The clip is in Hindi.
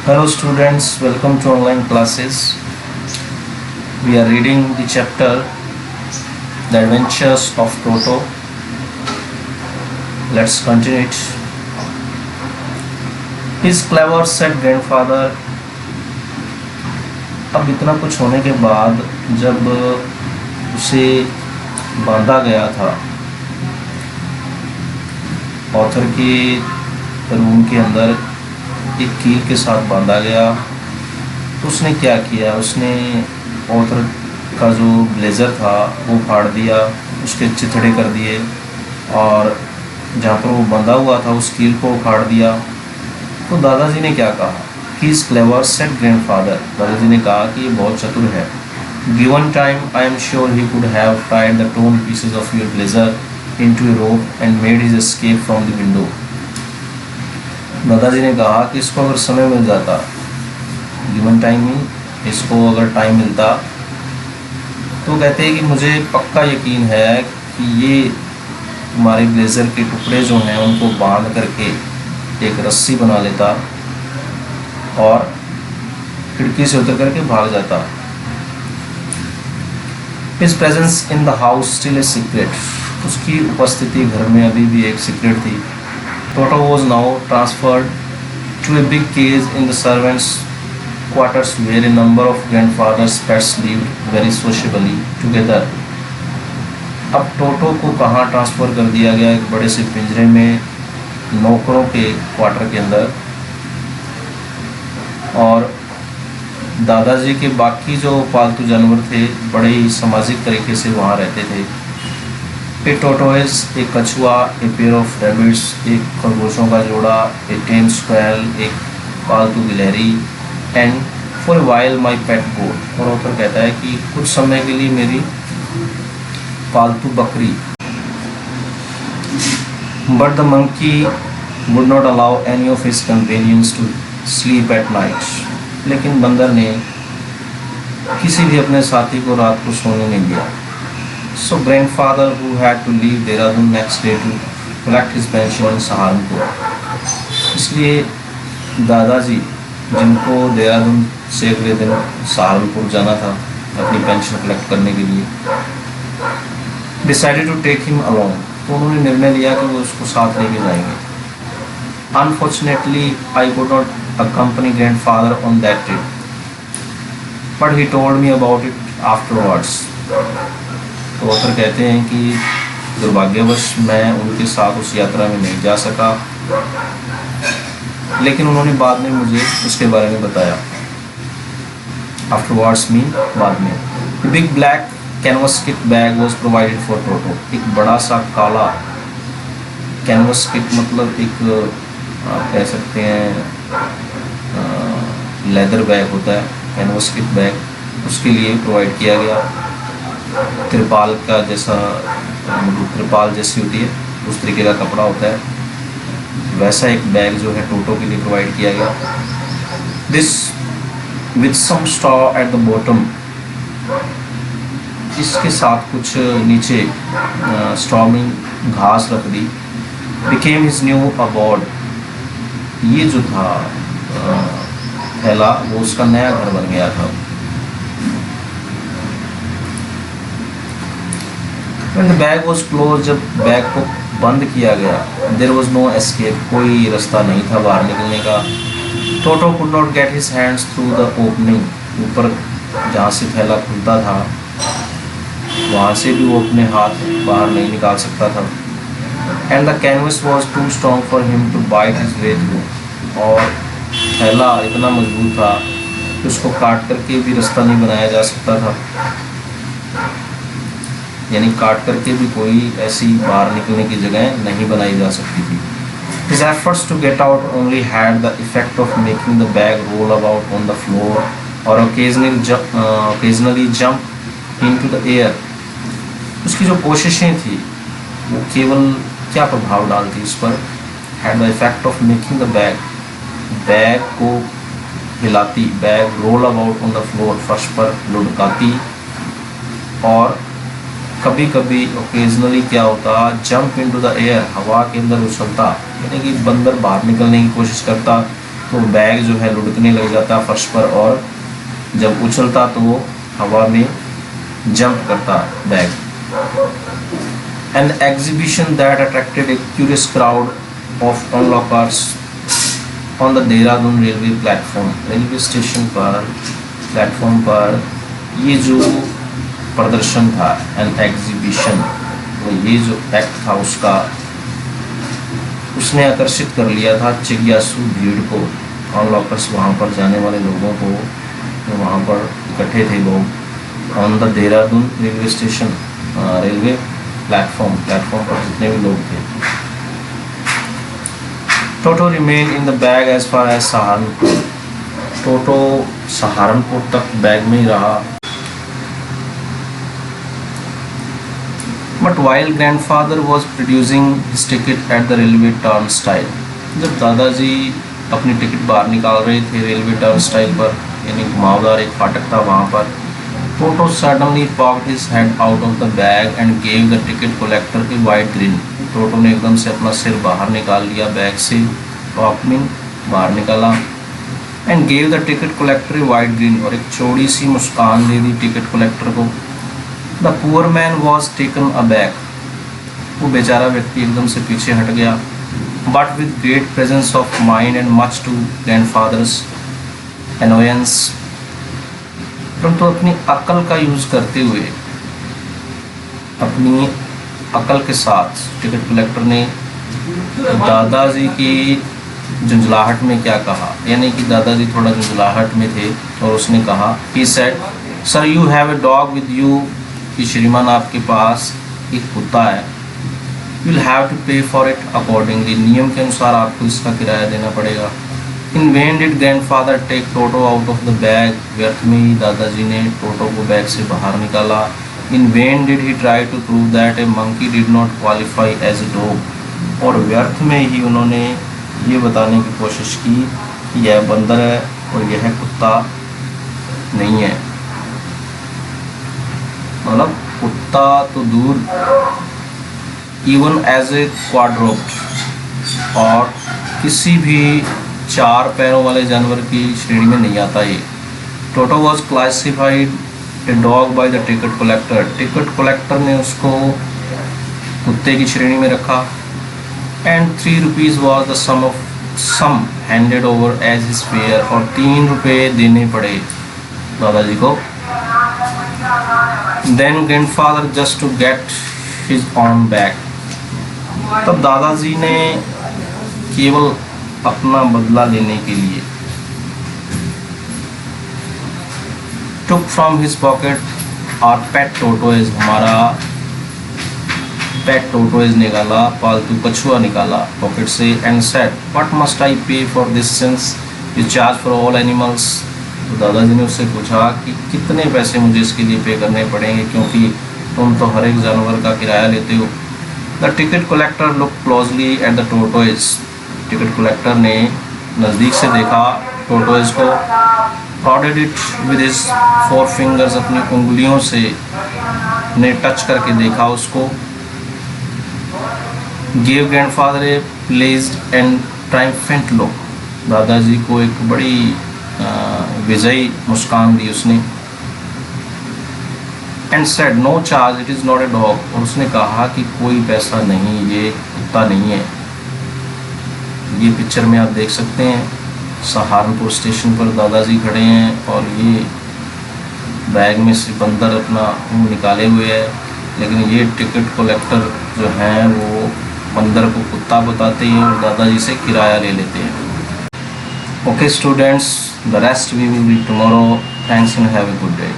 Hello students, welcome to online classes. We are reading the chapter The Adventures of Toto. Let's continue it. His clever said grandfather. अब इतना कुछ होने के बाद जब उसे बांधा गया था ऑथर के रूम के अंदर एक कील के साथ बांधा गया, तो उसने क्या किया, उसने ऑथर का जो ब्लेज़र था वो फाड़ दिया, उसके चिथड़े कर दिए और जहाँ पर वो बंधा हुआ था उस कील को उखाड़ दिया। तो दादाजी ने क्या कहा, he is clever said grandfather. दादाजी ने कहा कि ये बहुत चतुर है। Given time I am sure he could have tied the torn pieces of your blazer into a rope and made his escape from the window। दादाजी ने कहा कि इसको अगर समय मिल जाता, गिवन टाइम ही इसको अगर टाइम मिलता, तो कहते हैं कि मुझे पक्का यकीन है कि ये हमारे ब्लेज़र के टुकड़े जो हैं उनको बांध करके एक रस्सी बना लेता और खिड़की से उतर करके भाग जाता। His presence in the house still a secret। उसकी उपस्थिति घर में अभी भी एक सीक्रेट थी। Toto was now transferred to a big cage in the servants' quarters where a number of grandfather's pets lived very sociably together। अब टोटो को कहाँ ट्रांसफ़र कर दिया गया, एक बड़े से पिंजरे में नौकरों के क्वार्टर के अंदर, और दादाजी के बाकी जो पालतू जानवर थे बड़े ही सामाजिक तरीके से वहाँ रहते थे। ए टोटोइज, एक कछुआ, ए पेयर ऑफ रैबिट्स, एक खरगोशों का जोड़ा, ए टेम स्क्वेल, एक पालतू गिलहरी, एंड फॉर वाइल माई पेट गोट। और ऑथर कहता है कि कुछ समय के लिए मेरी पालतू बकरी। But the monkey would not allow any of his companions to sleep at night. लेकिन बंदर ने किसी भी अपने साथी को रात को सोने नहीं दिया। So grandfather, who had to leave Dehradun next day to collect his pension in Saharanpur। इसलिए दादाजी, जिनको देहरादून से अगले दिन सहारनपुर जाना था अपनी पेंशन कलेक्ट करने के लिए, decided to take him along। तो उन्होंने निर्णय लिया कि वो उसको साथ लेके जाएंगे। Unfortunately, I could not accompany grandfather on that trip, but he told me about it afterwards। तो ऑथर कहते हैं कि दुर्भाग्यवश मैं उनके साथ उस यात्रा में नहीं जा सका, लेकिन उन्होंने बाद में मुझे उसके बारे में बताया। आफ्टरवर्ड्स मीन बाद में। Big black canvas kit bag was provided for Toto. एक बड़ा सा काला कैनवस किट, मतलब एक आप कह सकते हैं लेदर बैग होता है, कैनवस किट बैग, उसके लिए प्रोवाइड किया गया। त्रिपाल का जैसा, त्रिपाल जैसी होती है उस तरीके का कपड़ा होता है, वैसा एक बैग जो है टोटो के लिए प्रोवाइड किया गया। This with some straw at the bottom. इसके साथ कुछ नीचे स्ट्रॉ में घास रख दी। Became his new abode. ये जो था थैला, वो उसका नया घर बन गया था। When the bag was closed, जब बैग को बंद किया गया, there was no escape। कोई रास्ता नहीं था बाहर निकलने का। Toto could not get his hands through the opening। ऊपर जहाँ से थैला खुलता था वहाँ से भी वो अपने हाथ बाहर नहीं निकाल सकता था। And the canvas was too strong for him to bite his way through। और थैला इतना मजबूत था कि उसको काट करके भी रास्ता नहीं बनाया जा सकता था, यानी काट करके भी कोई ऐसी बाहर निकलने की जगह नहीं बनाई जा सकती थी। His efforts to get out only had the effect of making the bag roll about on the floor or occasionally jump into the air। उसकी जो कोशिशें थी वो केवल क्या प्रभाव डालती उस पर, had the effect of making the bag को हिलाती, bag roll about on the floor, फर्श पर लुढ़काती, और कभी कभी ओकेजनली क्या होता, जंप इनटू द एयर, हवा के अंदर उछलता, यानी कि बंदर बाहर निकलने की कोशिश करता, तो बैग जो है लुढ़कने लग जाता फर्श पर, और जब उछलता तो वो हवा में जंप करता bag. An exhibition that attracted a curious crowd of onlookers on the Dehradun railway platform. Railway station पर प्लेटफॉर्म पर ये जो प्रदर्शन था, एन एग्जीबिशन, तो ये जो एक्ट था उसका, उसने आकर्षित कर लिया था जिज्ञासु भीड़ को, ऑनलॉकर्स, वहाँ पर जाने वाले लोगों को, जो वहाँ पर इकट्ठे थे लोग. On the Dehradun railway station, railway platform पर जितने भी लोग थे. Toto remain in the bag as far as Saharanpur. Toto Saharanpur तक बैग में ही रहा. But while grandfather was producing his ticket at the railway turnstile. जब दादाजी अपनी टिकट बाहर निकाल रहे थे रेलवे टर्नस्टाइल पर, यानी घुमावदार एक फाटक था वहाँ पर, Toto suddenly popped his head out of the bag and gave the ticket collector a wide grin. टोटो ने एकदम से अपना सिर बाहर निकाल लिया बैग से, पॉप मीन बाहर निकाला, and gave the ticket collector a wide grin, और एक चौड़ी सी मुस्कान दे दी टिकट कलेक्टर को. The poor man was taken aback. वो बेचारा व्यक्ति एकदम से पीछे हट गया. But with great presence of mind and much to grandfather's annoyance, परंतु अपनी अकल का यूज़ करते हुए, अपनी अकल के साथ टिकट कलेक्टर ने दादाजी की झुंझलाहट में क्या कहा, यानी कि दादाजी थोड़ा झुंझलाहट में थे और उसने कहा, he said, sir you have a dog with you, कि श्रीमान आपके पास एक कुत्ता है, you will have to pay for it accordingly, नियम के अनुसार आपको इसका किराया देना पड़ेगा. In vain did grandfather take Toto out of the bag. व्यर्थ में ही दादाजी ने टोटो को बैग से बाहर निकाला. In vain did he try to prove that a monkey did not qualify as a dog. और व्यर्थ में ही उन्होंने ये बताने की कोशिश की कि यह बंदर है और यह कुत्ता नहीं है. मतलब कुत्ता तो दूर, even as a quadruped, और किसी भी चार पैरों वाले जानवर की श्रेणी में नहीं आता ये. Toto was classified a dog by the ticket collector. Ticket collector ने उसको कुत्ते की श्रेणी में रखा. And 3 rupees was the sum handed over as his fare, और 3 रुपये देने पड़े दादाजी को. Then grandfather just to get his own back. तब दादाजी ने केवल अपना बदला लेने के लिए took from his pocket our pet tortoise, हमारा पेट टोटोइज निकाला, पालतू कछुआ निकाला पॉकेट से, and said what must I pay for this since you charge for all animals. तो दादाजी ने उससे पूछा कि कितने पैसे मुझे इसके लिए पे करने पड़ेंगे, क्योंकि तुम तो हर एक जानवर का किराया लेते हो. The ticket collector look closely at the tortoise. Ticket collector ने नज़दीक से देखा टोटोइज को. prodded it with his 4 fingers, अपनी उंगलियों से ने टच करके देखा उसको. gave grandfather a pleased and triumphant look. दादाजी को एक बड़ी विजयी मुस्कान दी उसने. and said no charge, it is not a dog. और उसने कहा कि कोई पैसा नहीं, ये कुत्ता नहीं है. ये पिक्चर में आप देख सकते हैं सहारनपुर स्टेशन पर दादाजी खड़े हैं और ये बैग में से बंदर अपना मुंह निकाले हुए है, लेकिन ये टिकट कलेक्टर जो हैं वो बंदर को कुत्ता बताते हैं और दादाजी से किराया ले लेते हैं. Okay students, the rest we will be tomorrow. Thanks and have a good day.